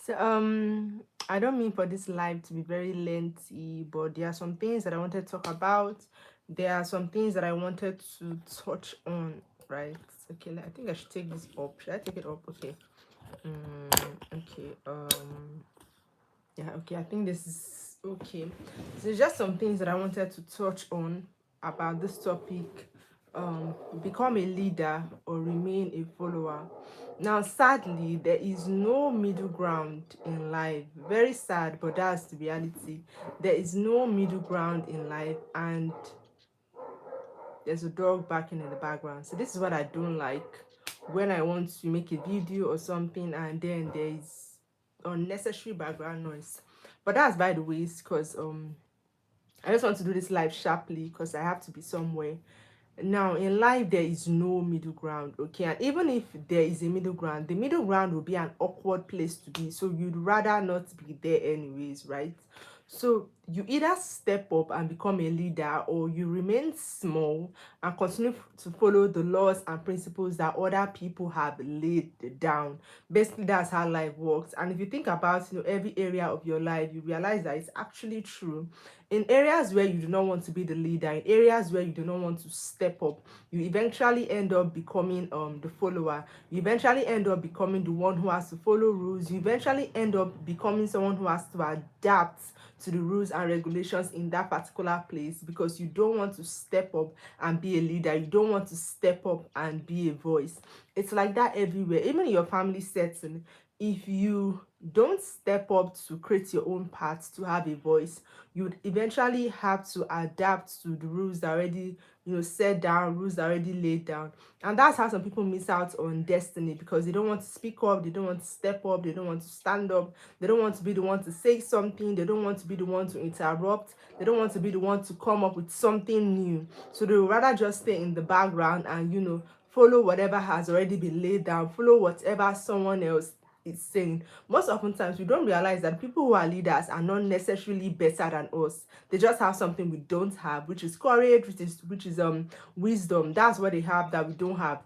So I don't mean for this live to be very lengthy, but there are some things that I wanted to talk about. There are some things that I wanted to touch on, right? Okay, I think I should take this up. Should I take it up? Okay. Okay. Yeah, okay, I think this is okay. So just some things that I wanted to touch on about this topic. Become a leader or remain a follower. Now, sadly, there is no middle ground in life. Very sad, but that's the reality. There is no middle ground in life, and there's a dog barking in the background. So this is what I don't like when I want to make a video or something, and then there is unnecessary background noise. But that's by the way, because I just want to do this live sharply because I have to be somewhere. Now, in life, there is no middle ground, okay? And even if there is a middle ground, the middle ground will be an awkward place to be. So you'd rather not be there anyways, right? So you either step up and become a leader, or you remain small and continue to follow the laws and principles that other people have laid down. Basically, that's how life works. And if you think about, every area of your life, you realize that it's actually true. In areas where you do not want to be the leader, in areas where you do not want to step up, you eventually end up becoming the follower. You eventually end up becoming the one who has to follow rules. You eventually end up becoming someone who has to adapt to the rules and regulations in that particular place, because you don't want to step up and be a leader. You don't want to step up and be a voice. It's like that everywhere, even in your family setting. If you don't step up to create your own path, to have a voice, you'd eventually have to adapt to the rules that already, set down, rules that already laid down. And that's how some people miss out on destiny, because they don't want to speak up, they don't want to step up, they don't want to stand up, they don't want to be the one to say something, they don't want to be the one to interrupt, they don't want to be the one to come up with something new. So they would rather just stay in the background and, follow whatever has already been laid down, follow whatever someone else is saying. Most often times we don't realize that people who are leaders are not necessarily better than us. They just have something we don't have, which is courage, which is wisdom. That's what they have that we don't have.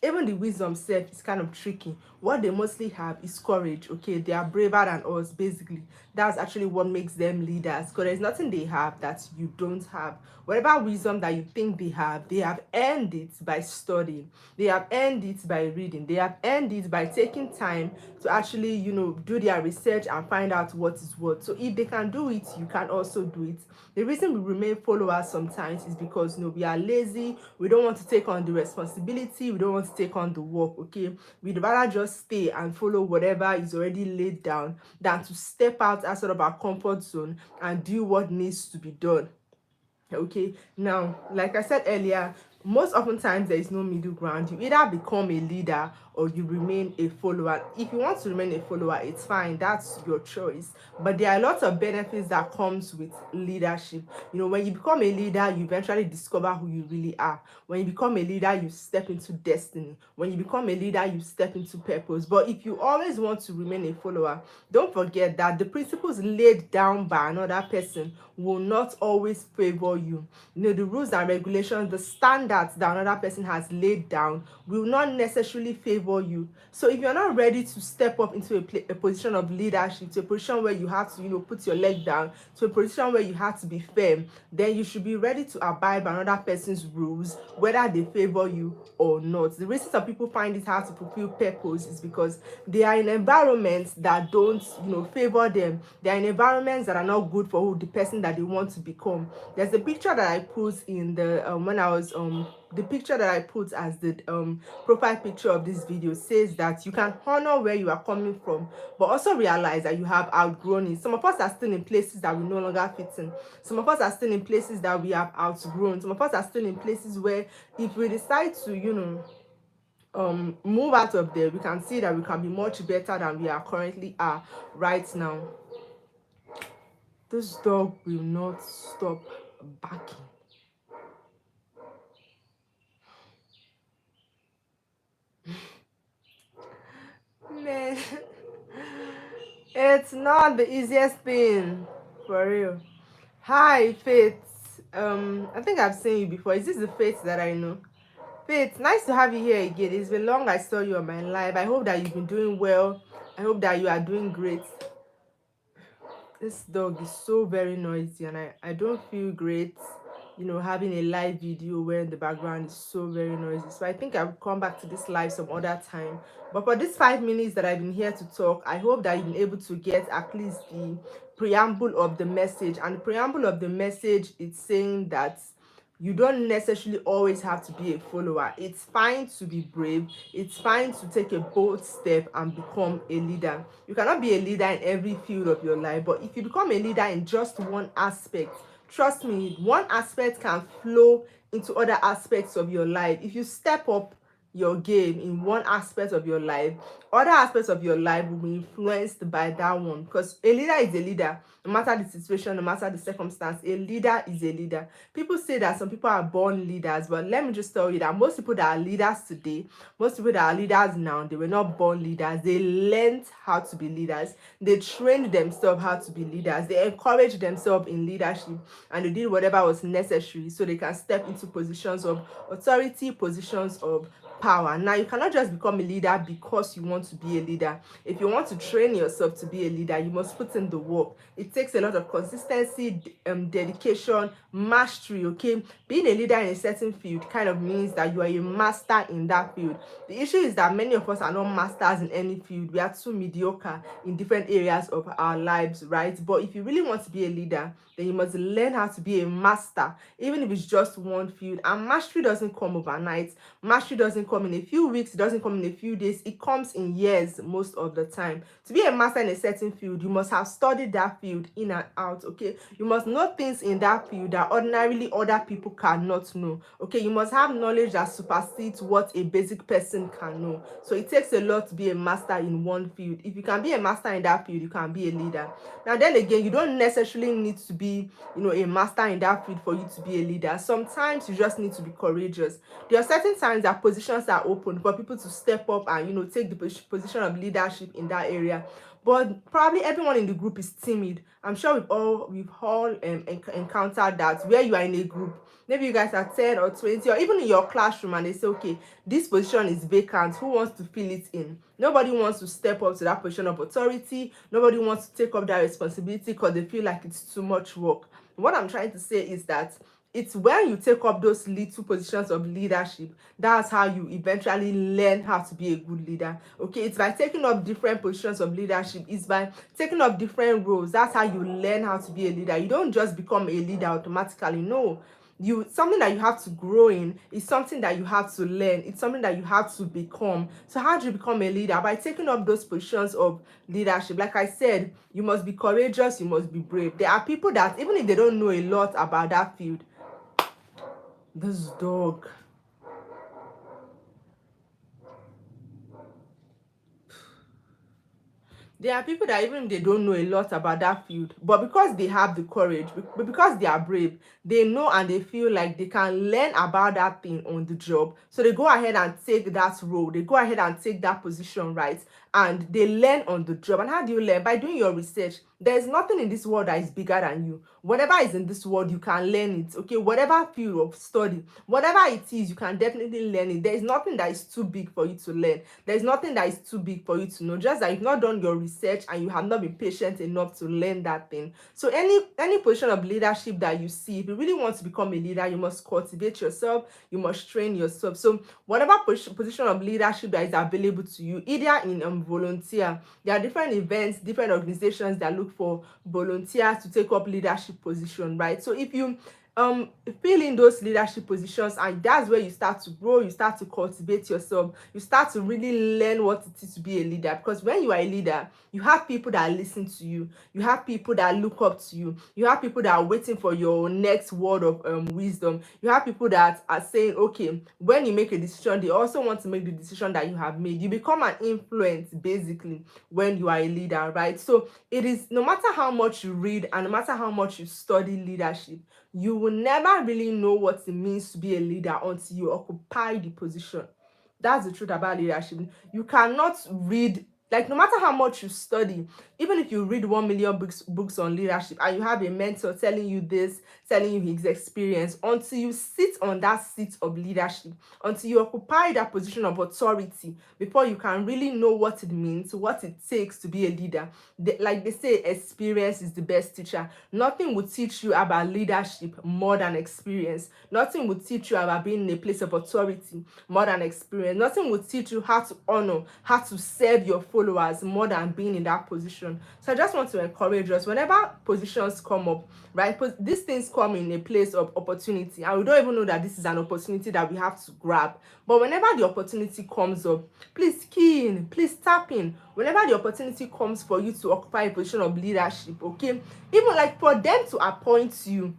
Even the wisdom self is kind of tricky. What they mostly have is courage. Okay, they are braver than us. Basically, that's actually what makes them leaders, because there's nothing they have that you don't have. Whatever wisdom that you think they have earned it by studying, they have earned it by reading, they have earned it by taking time to actually, do their research and find out what is what. So if they can do it, you can also do it. The reason we remain followers sometimes is because, we are lazy, we don't want to take on the responsibility, we don't want to take on the work. Okay, we'd rather just stay and follow whatever is already laid down than to step out outside of our comfort zone and do what needs to be done. Okay, now, like I said earlier, most often times there is no middle ground. You either become a leader or you remain a follower. If you want to remain a follower, it's fine, that's your choice. But there are lots of benefits that comes with leadership. When you become a leader, you eventually discover who you really are. When you become a leader, you step into destiny. When you become a leader, you step into purpose. But if you always want to remain a follower, don't forget that the principles laid down by another person will not always favor you. The rules and regulations, the standards that another person has laid down will not necessarily favor you. So if you're not ready to step up into a position of leadership, to a position where you have to, put your leg down, to a position where you have to be firm, then you should be ready to abide by another person's rules, whether they favor you or not. The reason some people find it hard to fulfill purpose is because they are in environments that don't, favor them. They are in environments that are not good for who the person that they want to become. There's a picture that I put in the when I was the picture that I put as the profile picture of this video says that you can honor where you are coming from, but also realize that you have outgrown it. Some of us are still in places that we no longer fit in. Some of us are still in places that we have outgrown. Some of us are still in places where, if we decide to, move out of there, we can see that we can be much better than we are currently are right now. This dog will not stop barking. Man, it's not the easiest thing, for real. Hi, Faith. I think I've seen you before. Is this the Faith that I know? Faith, nice to have you here again. It's been long I saw you on my live. I hope that you've been doing well. I hope that you are doing great. This dog is so very noisy, and I don't feel great, having a live video where in the background is so very noisy. So I think I'll come back to this live some other time. But for these 5 minutes that I've been here to talk, I hope that you've been able to get at least the preamble of the message. And the preamble of the message is saying that you don't necessarily always have to be a follower. It's fine to be brave. It's fine to take a bold step and become a leader. You cannot be a leader in every field of your life, but if you become a leader in just one aspect, trust me, one aspect can flow into other aspects of your life. If you step up your game in one aspect of your life, other aspects of your life will be influenced by that one, because a leader is a leader. No matter the situation, no matter the circumstance, a leader is a leader. People say that some people are born leaders, but let me just tell you that most people that are leaders today, most people that are leaders now, they were not born leaders. They learned how to be leaders. They trained themselves how to be leaders. They encouraged themselves in leadership, and they did whatever was necessary so they can step into positions of authority, positions of power. Now, you cannot just become a leader because you want to be a leader. If you want to train yourself to be a leader, you must put in the work. It takes a lot of consistency, dedication, mastery. Okay, being a leader in a certain field kind of means that you are a master in that field. The issue is that many of us are not masters in any field. We are too mediocre in different areas of our lives, right? But if you really want to be a leader, then you must learn how to be a master, even if it's just one field. And mastery doesn't come overnight. Mastery doesn't come in a few weeks. It doesn't come in a few days. It comes in years most of the time. To be a master in a certain field, you must have studied that field in and out. Okay, you must know things in that field that ordinarily other people cannot know. Okay, you must have knowledge that supersedes what a basic person can know. So it takes a lot to be a master in one field. If you can be a master in that field, you can be a leader. Now then again, you don't necessarily need to be, a master in that field for you to be a leader. Sometimes you just need to be courageous. There are certain times that positions are open for people to step up and, take the position of leadership in that area. But probably everyone in the group is timid. I'm sure we've all encountered that, where you are in a group. Maybe you guys are 10 or 20, or even in your classroom, and they say, okay, this position is vacant. Who wants to fill it in? Nobody wants to step up to that position of authority. Nobody wants to take up that responsibility because they feel like it's too much work. What I'm trying to say is that it's when you take up those little positions of leadership, that's how you eventually learn how to be a good leader. Okay, it's by taking up different positions of leadership. It's by taking up different roles. That's how you learn how to be a leader. You don't just become a leader automatically. No, something that you have to grow in. Is something that you have to learn. It's something that you have to become. So how do you become a leader? By taking up those positions of leadership. Like I said, you must be courageous, you must be brave. There are people that, even if they don't know a lot about that field, this dog, there are people that, even if they don't know a lot about that field, but because they have the courage, because they are brave, they know and they feel like they can learn about that thing on the job. So they go ahead and take that role. They go ahead and take that position, right? And they learn on the job. And how do you learn? By doing your research. There's nothing in this world that is bigger than you. Whatever is in this world, you can learn it. Okay, whatever field of study, whatever it is, you can definitely learn it. There is nothing that is too big for you to learn. There's nothing that is too big for you to know. Just that you've not done your research and you have not been patient enough to learn that thing. So any position of leadership that you see, if you really want to become a leader, you must cultivate yourself. You must train yourself. So whatever position of leadership that is available to you, either in volunteer. There are different events, different organizations that look for volunteers to take up leadership position, right? So if you fill in those leadership positions, and that's where you start to grow, you start to cultivate yourself, you start to really learn what it is to be a leader. Because when you are a leader, you have people that listen to you, you have people that look up to you, you have people that are waiting for your next word of wisdom, you have people that are saying, okay, when you make a decision, they also want to make the decision that you have made. You become an influence basically when you are a leader, right? So it is, no matter how much you read and no matter how much you study leadership, you will never really know what it means to be a leader until you occupy the position. That's the truth about leadership. You cannot read Like, no matter how much you study, even if you read 1 million books on leadership, and you have a mentor telling you this, telling you his experience, until you sit on that seat of leadership, until you occupy that position of authority, before you can really know what it means, what it takes to be a leader. Like they say, experience is the best teacher. Nothing will teach you about leadership more than experience. Nothing will teach you about being in a place of authority more than experience. Nothing will teach you how to honor, how to serve your followers more than being in that position. So I just want to encourage us, whenever positions come up, right? These things come in a place of opportunity, and we don't even know that this is an opportunity that we have to grab. But whenever the opportunity comes up, please key in, please tap in. Whenever the opportunity comes for you to occupy a position of leadership, okay, even like for them to appoint you,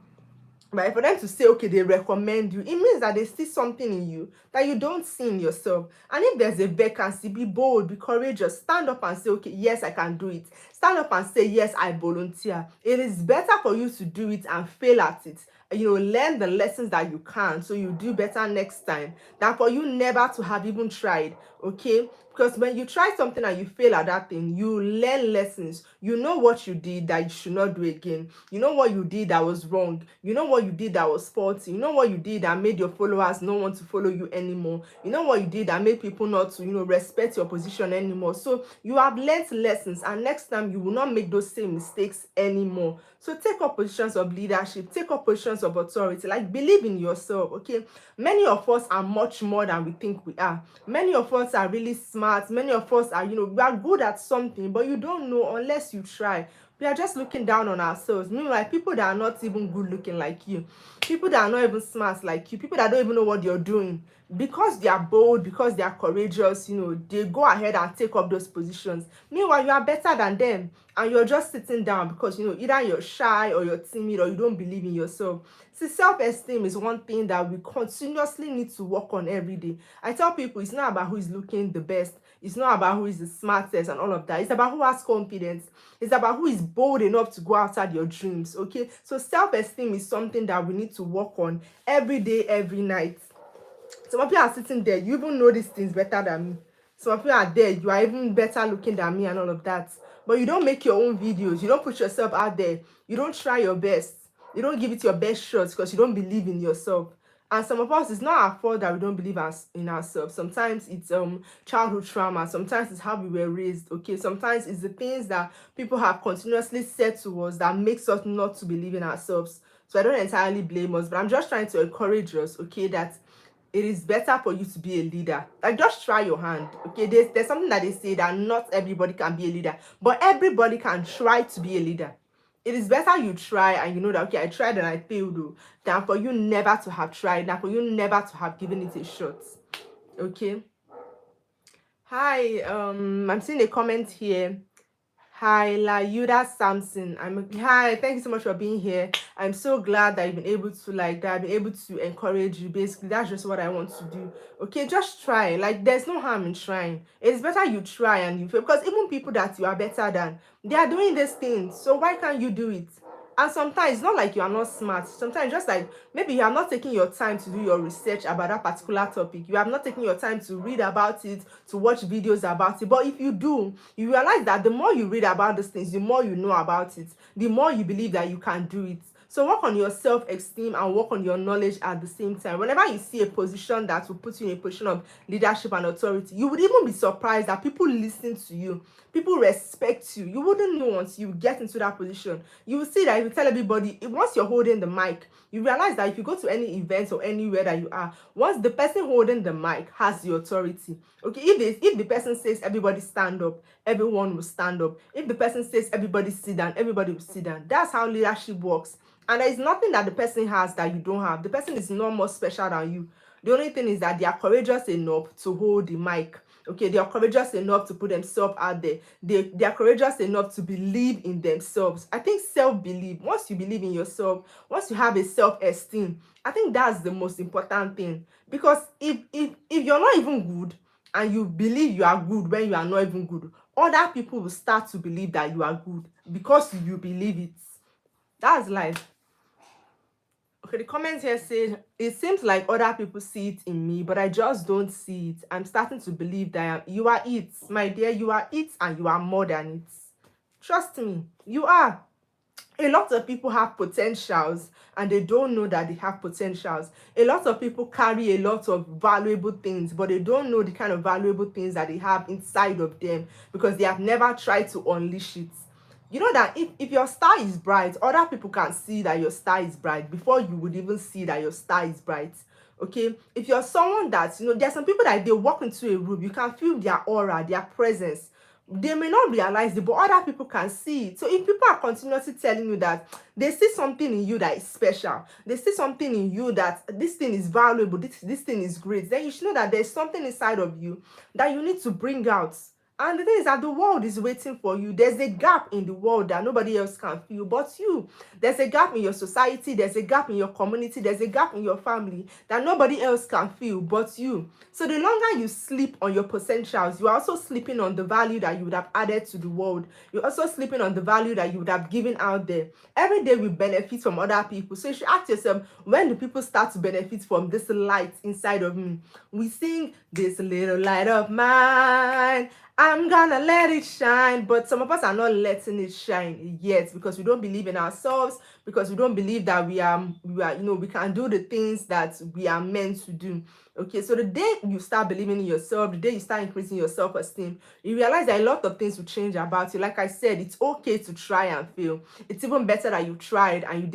right, for them to say, okay, they recommend you, it means that they see something in you that you don't see in yourself. And if there's a vacancy, be bold, be courageous, stand up and say, okay, yes, I can do it. Stand up and say, yes, I volunteer. It is better for you to do it and fail at it, learn the lessons that you can, so you do better next time, than for you never to have even tried. Okay, because when you try something and you fail at that thing, you learn lessons. You know what you did that you should not do again. You know what you did that was wrong. You know what you did that was faulty. You know what you did that made your followers not want to follow you anymore. You know what you did that made people not to, respect your position anymore. So you have learned lessons, and next time you will not make those same mistakes anymore. So take up positions of leadership, take up positions of authority. Like, believe in yourself. Okay, many of us are much more than we think we are. Many of us are really smart. Many of us are, we are good at something, but you don't know unless you try. We are just looking down on ourselves. Meanwhile, people that are not even good looking like you, people that are not even smart like you, people that don't even know what you're doing, because they are bold, because they are courageous, they go ahead and take up those positions. Meanwhile, you are better than them, and you're just sitting down because, either you're shy or you're timid or you don't believe in yourself. See, self-esteem is one thing that we continuously need to work on every day. I tell people, it's not about who is looking the best. It's not about who is the smartest and all of that. It's about who has confidence. It's about who is bold enough to go outside your dreams, okay? So self-esteem is something that we need to work on every day, every night. Some of you are sitting there, you even know these things better than me. Some of you are there, you are even better looking than me and all of that. But you don't make your own videos. You don't put yourself out there. You don't try your best. You don't give it your best shots because you don't believe in yourself. And some of us, it's not our fault that we don't believe in ourselves. Sometimes it's childhood trauma. Sometimes it's how we were raised. Okay, sometimes it's the things that people have continuously said to us that makes us not to believe in ourselves. So I don't entirely blame us, but I'm just trying to encourage us, okay, that it is better for you to be a leader. Like, just try your hand. Okay, there's something that they say, that not everybody can be a leader, but everybody can try to be a leader. It is better you try and you know that, okay, I tried and I failed, than for you never to have tried, than for you never to have given it a shot. Okay. Hi, I'm seeing a comment here. Hi, Layuda Samson. Hi, thank you so much for being here. I'm so glad that you've been able to, that I've been able to encourage you. Basically, that's just what I want to do. Okay, just try. Like, there's no harm in trying. It's better you try and you fail, because even people that you are better than, they are doing these things. So why can't you do it? And sometimes it's not like you are not smart. Sometimes just like maybe you have not taken your time to do your research about that particular topic. You have not taken your time to read about it, to watch videos about it. But if you do, you realize that the more you read about these things, the more you know about it, the more you believe that you can do it. So work on your self-esteem and work on your knowledge at the same time. Whenever you see a position that will put you in a position of leadership and authority, you would even be surprised that people listen to you. People respect you. You wouldn't know once you get into that position. You will see that if you tell everybody, once you're holding the mic, you realize that if you go to any event or anywhere that you are, once the person holding the mic has the authority, okay, if the person says everybody stand up, everyone will stand up. If the person says everybody sit down, everybody will sit down. That's how leadership works. And there is nothing that the person has that you don't have. The person is not more special than you. The only thing is that they are courageous enough to hold the mic. Okay, they are courageous enough to put themselves out there. They are courageous enough to believe in themselves. I think self-belief, once you believe in yourself, once you have a self-esteem, I think that's the most important thing. Because if you're not even good and you believe you are good when you are not even good, other people will start to believe that you are good because you believe it. That's life. Okay, the comment here said, it seems like other people see it in me, but I just don't see it. I'm starting to believe that you are it, my dear. You are it, and you are more than it. Trust me, you are. A lot of people have potentials and they don't know that they have potentials. A lot of people carry a lot of valuable things, but they don't know the kind of valuable things that they have inside of them because they have never tried to unleash it. You know that if your star is bright, other people can see that your star is bright before you would even see that your star is bright. Okay, if you're someone that, there's some people that they walk into a room, you can feel their aura, their presence. They may not realize it, but other people can see it. So if people are continuously telling you that they see something in you that is special, they see something in you that this thing is valuable, this thing is great, then you should know that there's something inside of you that you need to bring out. And the thing is that the world is waiting for you. There's a gap in the world that nobody else can fill but you. There's a gap in your society. There's a gap in your community. There's a gap in your family that nobody else can fill but you. So the longer you sleep on your potentials, you are also sleeping on the value that you would have added to the world. You're also sleeping on the value that you would have given out there. Every day we benefit from other people. So you should ask yourself, when do people start to benefit from this light inside of me? We sing, this little light of mine, I'm gonna let it shine. But some of us are not letting it shine yet because we don't believe in ourselves, because we don't believe that we can do the things that we are meant to do. Okay, so the day you start believing in yourself, the day you start increasing your self-esteem, you realize that a lot of things will change about you. Like I said, it's okay to try and fail. It's even better that you tried and it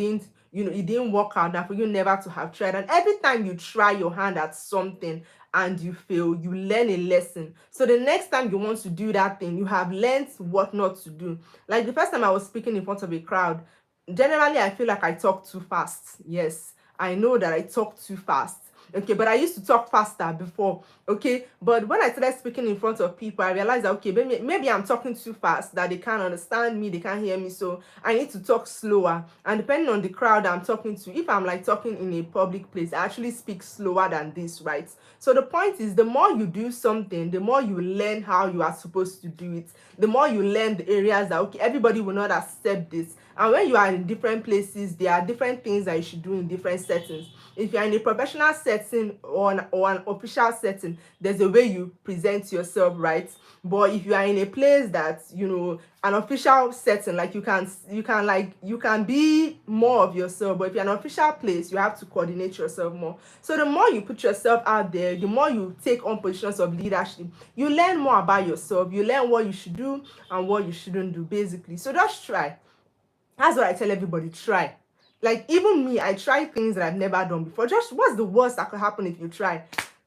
didn't work out, than for you never to have tried. And every time you try your hand at something and you fail, you learn a lesson. So the next time you want to do that thing, you have learned what not to do. Like the first time I was speaking in front of a crowd, generally I feel like I talk too fast. Yes, I know that I talk too fast. Okay, but I used to talk faster before. Okay, but when I started speaking in front of people, I realized that okay, maybe I'm talking too fast, that they can't understand me, they can't hear me, so I need to talk slower. And depending on the crowd I'm talking to, if I'm like talking in a public place, I actually speak slower than this, right? So the point is, the more you do something, the more you learn how you are supposed to do it. The more you learn the areas that okay, everybody will not accept this. And when you are in different places, there are different things that you should do in different settings. If you're in a professional setting or an official setting, there's a way you present yourself, right? But if you are in a place that an official setting, like you can be more of yourself. But if you're in an official place, you have to coordinate yourself more. So the more you put yourself out there, the more you take on positions of leadership, you learn more about yourself. You learn what you should do and what you shouldn't do, basically. So just try. That's what I tell everybody, try. Like even me, I try things that I've never done before. Just what's the worst that could happen if you try?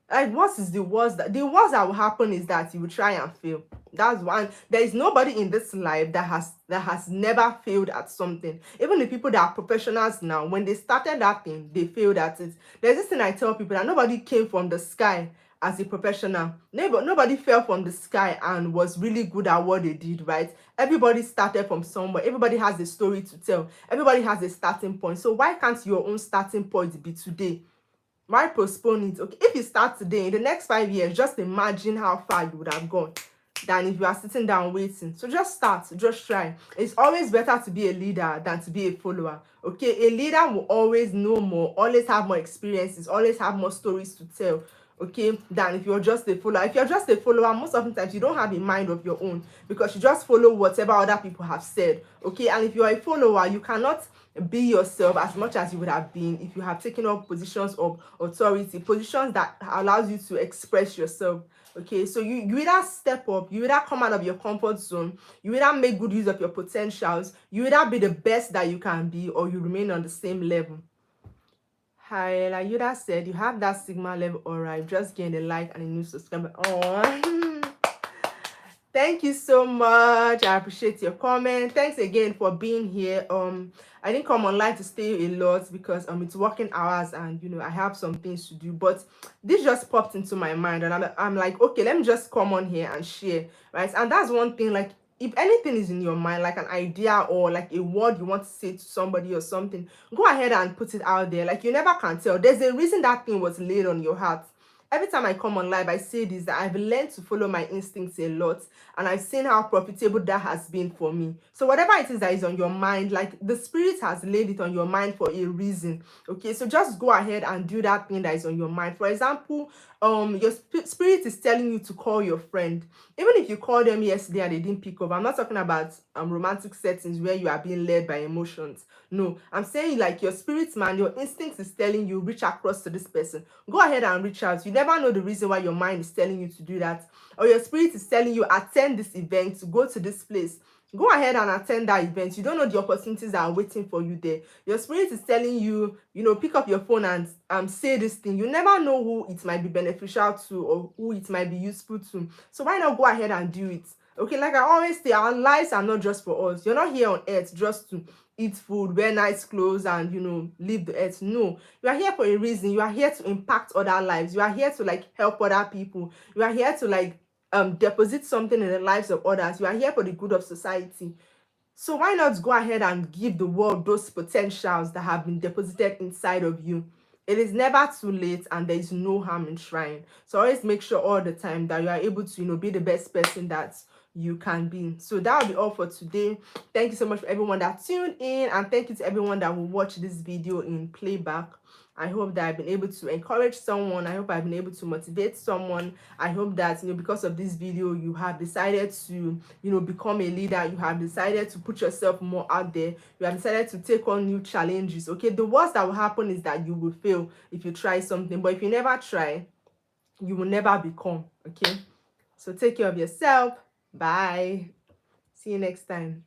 Like what is the worst that will happen is that you will try and fail. That's one. There is nobody in this life that has never failed at something. Even the people that are professionals now, when they started that thing, they failed at it. There's this thing I tell people, that nobody came from the sky as a professional. Nobody fell from the sky and was really good at what they did, right? Everybody started from somewhere. Everybody has a story to tell. Everybody has a starting point. So why can't your own starting point be today? Why postpone it? Okay, if you start today, in the next 5 years, just imagine how far you would have gone than if you are sitting down waiting. So just start, just try. It's always better to be a leader than to be a follower. Okay, a leader will always know more, always have more experiences, always have more stories to tell. Okay, than if you're just a follower. If you're just a follower, most of the times you don't have a mind of your own because you just follow whatever other people have said. Okay, and if you're a follower, you cannot be yourself as much as you would have been if you have taken up positions of authority, positions that allows you to express yourself. Okay, so you either step up, you either come out of your comfort zone, you either make good use of your potentials, you either be the best that you can be, or you remain on the same level. Hi, like Yuda said, you have that Sigma level aura. You've just gained a like and a new subscriber. Oh, thank you so much. I appreciate your comment. Thanks again for being here. I didn't come online to stay a lot because it's working hours and I have some things to do. But this just popped into my mind and I'm like, okay, let me just come on here and share, right? And that's one thing, like if anything is in your mind, like an idea or like a word you want to say to somebody or something, go ahead and put it out there. Like you never can tell. There's a reason that thing was laid on your heart. every time I come on live, I say this, that I've learned to follow my instincts a lot, and I've seen how profitable that has been for me. So whatever it is that is on your mind, like the spirit has laid it on your mind for a reason. Okay, so just go ahead and do that thing that is on your mind. For example, your spirit is telling you to call your friend. Even if you called them yesterday and they didn't pick up, I'm not talking about romantic settings where you are being led by emotions. No, I'm saying like your spirit man, your instinct is telling you reach across to this person. Go ahead and reach out. You never know the reason why your mind is telling you to do that, or your spirit is telling you attend this event, to go to this place. Go ahead and attend that event. You don't know the opportunities that are waiting for you there. Your spirit is telling you, pick up your phone and say this thing. You never know who it might be beneficial to or who it might be useful to. So why not go ahead and do it? Okay, like I always say, our lives are not just for us. You're not here on earth just to eat food, wear nice clothes, and leave the earth. No, you are here for a reason. You are here to impact other lives. You are here to like help other people. You are here to like deposit something in the lives of others. You are here for the good of society. So why not go ahead and give the world those potentials that have been deposited inside of you? It is never too late, and there is no harm in trying. So always make sure all the time that you are able to, be the best person that you can be. So that will be all for today. Thank you so much for everyone that tuned in, and thank you to everyone that will watch this video in playback. I hope that I've been able to encourage someone. I hope I've been able to motivate someone. I hope that, because of this video, you have decided to, become a leader. You have decided to put yourself more out there. You have decided to take on new challenges. Okay, the worst that will happen is that you will fail if you try something. But if you never try, you will never become. Okay, so take care of yourself. Bye. See you next time.